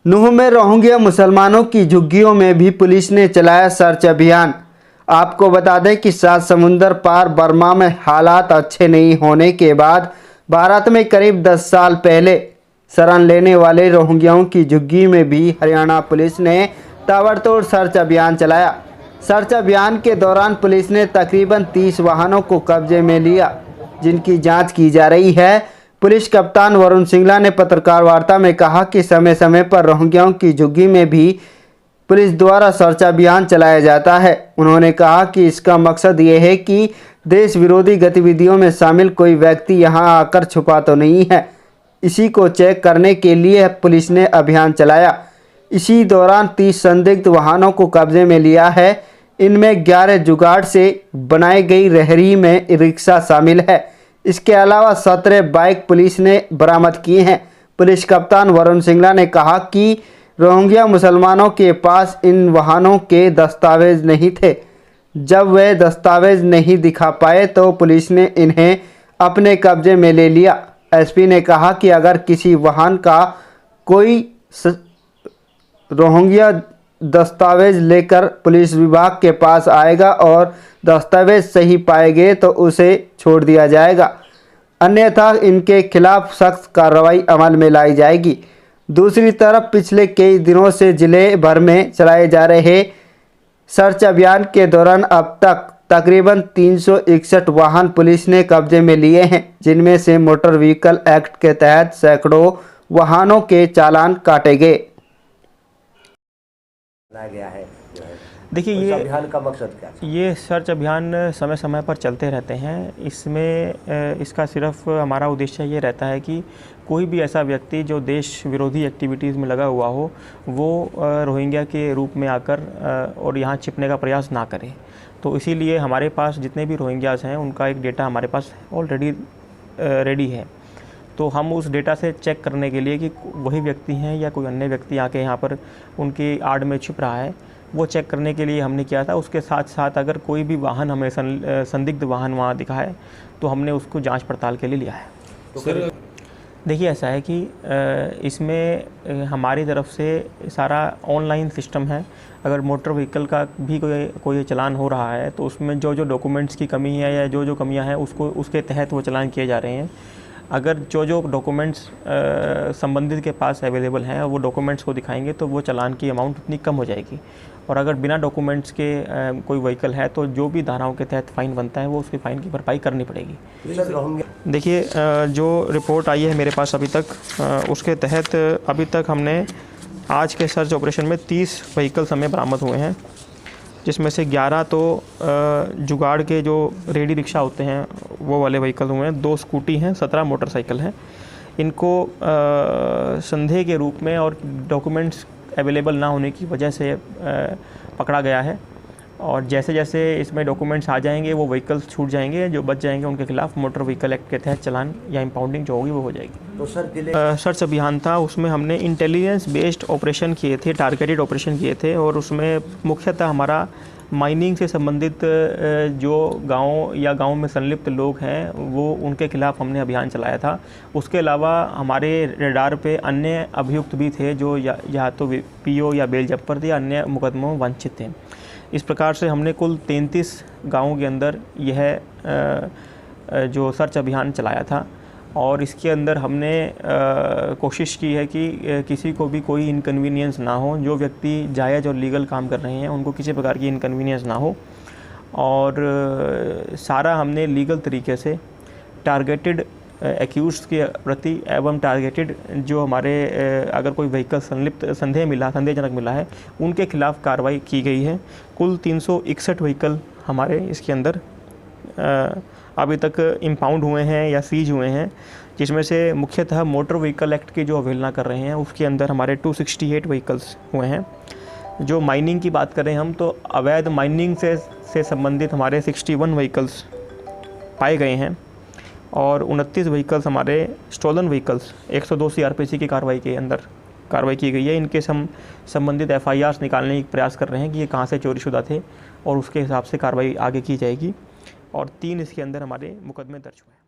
नूह में रोहिंग्या मुसलमानों की झुग्गियों में भी पुलिस ने चलाया सर्च अभियान। आपको बता दें कि सात समुंदर पार बर्मा में हालात अच्छे नहीं होने के बाद भारत में करीब 10 साल पहले शरण लेने वाले रोहिंग्याओं की झुग्गी में भी हरियाणा पुलिस ने ताबड़तोड़ सर्च अभियान चलाया। सर्च अभियान के दौरान पुलिस ने तकरीबन 30 वाहनों को कब्जे में लिया, जिनकी जांच की जा रही है। पुलिस कप्तान वरुण सिंगला ने पत्रकार वार्ता में कहा कि समय समय पर रोहिंग्याओं की झुग्गी में भी पुलिस द्वारा सर्च अभियान चलाया जाता है। उन्होंने कहा कि इसका मकसद ये है कि देश विरोधी गतिविधियों में शामिल कोई व्यक्ति यहां आकर छुपा तो नहीं है। इसी को चेक करने के लिए पुलिस ने अभियान चलाया। इसी दौरान 30 संदिग्ध वाहनों को कब्जे में लिया है। इनमें 11 जुगाड़ से बनाई गई रेहड़ी में रिक्शा शामिल है। इसके अलावा 17 बाइक पुलिस ने बरामद किए हैं। पुलिस कप्तान वरुण सिंगला ने कहा कि रोहिंग्या मुसलमानों के पास इन वाहनों के दस्तावेज नहीं थे। जब वे दस्तावेज नहीं दिखा पाए तो पुलिस ने इन्हें अपने कब्जे में ले लिया। एसपी ने कहा कि अगर किसी वाहन का कोई रोहिंग्या दस्तावेज लेकर पुलिस विभाग के पास आएगा और दस्तावेज सही पाए गए तो उसे छोड़ दिया जाएगा, अन्यथा इनके खिलाफ सख्त कार्रवाई अमल में लाई जाएगी। दूसरी तरफ पिछले कई दिनों से जिले भर में चलाए जा रहे सर्च अभियान के दौरान अब तक तकरीबन 361 वाहन पुलिस ने कब्जे में लिए हैं, जिनमें से मोटर व्हीकल एक्ट के तहत सैकड़ों वाहनों के चालान काटे गए। गया है। देखिए, ये अभियान का मकसद क्या है? ये सर्च अभियान समय समय पर चलते रहते हैं। इसमें इसका सिर्फ हमारा उद्देश्य ये रहता है कि कोई भी ऐसा व्यक्ति जो देश विरोधी एक्टिविटीज़ में लगा हुआ हो वो रोहिंग्या के रूप में आकर और यहाँ छिपने का प्रयास ना करे। तो इसीलिए हमारे पास जितने भी रोहिंग्यास हैं उनका एक डेटा हमारे पास ऑलरेडी रेडी है। तो हम उस डेटा से चेक करने के लिए कि वही व्यक्ति हैं या कोई अन्य व्यक्ति आके यहाँ पर उनकी आड़ में छिप रहा है, वो चेक करने के लिए हमने किया था। उसके साथ साथ अगर कोई भी वाहन हमें संदिग्ध वाहन वहाँ दिखा है तो हमने उसको जांच पड़ताल के लिए लिया है। तो सर देखिए, ऐसा है कि इसमें हमारी तरफ से सारा ऑनलाइन सिस्टम है। अगर मोटर व्हीकल का भी कोई चालान हो रहा है तो उसमें जो डॉक्यूमेंट्स की कमी है या जो कमियां हैं उसके तहत वो चालान किए जा रहे हैं। अगर जो डॉक्यूमेंट्स संबंधित के पास अवेलेबल हैं वो डॉक्यूमेंट्स को दिखाएंगे तो वो चालान की अमाउंट उतनी कम हो जाएगी। और अगर बिना डॉक्यूमेंट्स के कोई व्हीकल है तो जो भी धाराओं के तहत फ़ाइन बनता है वो उसकी फ़ाइन की भरपाई करनी पड़ेगी। देखिए, जो रिपोर्ट आई है मेरे पास अभी तक, उसके तहत अभी तक हमने आज के सर्च ऑपरेशन में 30 व्हीकल्स हमें बरामद हुए हैं, जिसमें से 11 तो जुगाड़ के जो रेडी रिक्शा होते हैं वो वाले व्हीकल हुए हैं, 2 स्कूटी हैं, 17 मोटरसाइकिल हैं। इनको संदेह के रूप में और डॉक्यूमेंट्स अवेलेबल ना होने की वजह से पकड़ा गया है। और जैसे जैसे इसमें डॉक्यूमेंट्स आ जाएंगे वो व्हीकल्स छूट जाएंगे, जो बच जाएंगे उनके खिलाफ मोटर व्हीकल एक्ट के तहत चालान या इम्पाउंडिंग जो होगी वो हो जाएगी। तो सर सर्च अभियान था, उसमें हमने इंटेलिजेंस बेस्ड ऑपरेशन किए थे, टारगेटेड ऑपरेशन किए थे। और उसमें मुख्यतः हमारा माइनिंग से संबंधित जो गांव में संलिप्त लोग हैं वो उनके खिलाफ हमने अभियान चलाया था। उसके अलावा हमारे रेडार पे अन्य अभियुक्त भी थे जो या तो पीओ या बेल जब्बर थे या अन्य मुकदमों में वंचित थे। इस प्रकार से हमने कुल 33 गाँवों के अंदर यह जो सर्च अभियान चलाया था। और इसके अंदर हमने कोशिश की है कि किसी को भी कोई इनकन्वीनियंस ना हो। जो व्यक्ति जायज़ और लीगल काम कर रहे हैं उनको किसी प्रकार की इनकन्वीनियंस ना हो। और सारा हमने लीगल तरीके से टारगेटेड एक्यूज्ड के प्रति एवं टारगेटेड जो हमारे अगर कोई व्हीकल संदेहजनक मिला है उनके खिलाफ कार्रवाई की गई है। कुल 361 व्हीकल हमारे इसके अंदर अभी तक इम्पाउंड हुए हैं या सीज हुए हैं, जिसमें से मुख्यतः मोटर व्हीकल एक्ट की जो अवहेलना कर रहे हैं उसके अंदर हमारे 268 व्हीकल्स हुए हैं। जो माइनिंग की बात करें हम तो अवैध माइनिंग से संबंधित हमारे 61 व्हीकल्स पाए गए हैं। और 29 व्हीकल्स हमारे स्टोलन व्हीकल्स 102 CRPC की कार्रवाई के अंदर कार्रवाई की गई है। इनके संबंधित FIRs निकालने की प्रयास कर रहे हैं कि ये कहाँ से चोरीशुदा थे और उसके हिसाब से कार्रवाई आगे की जाएगी। और 3 इसके अंदर हमारे मुकदमे दर्ज हुए हैं।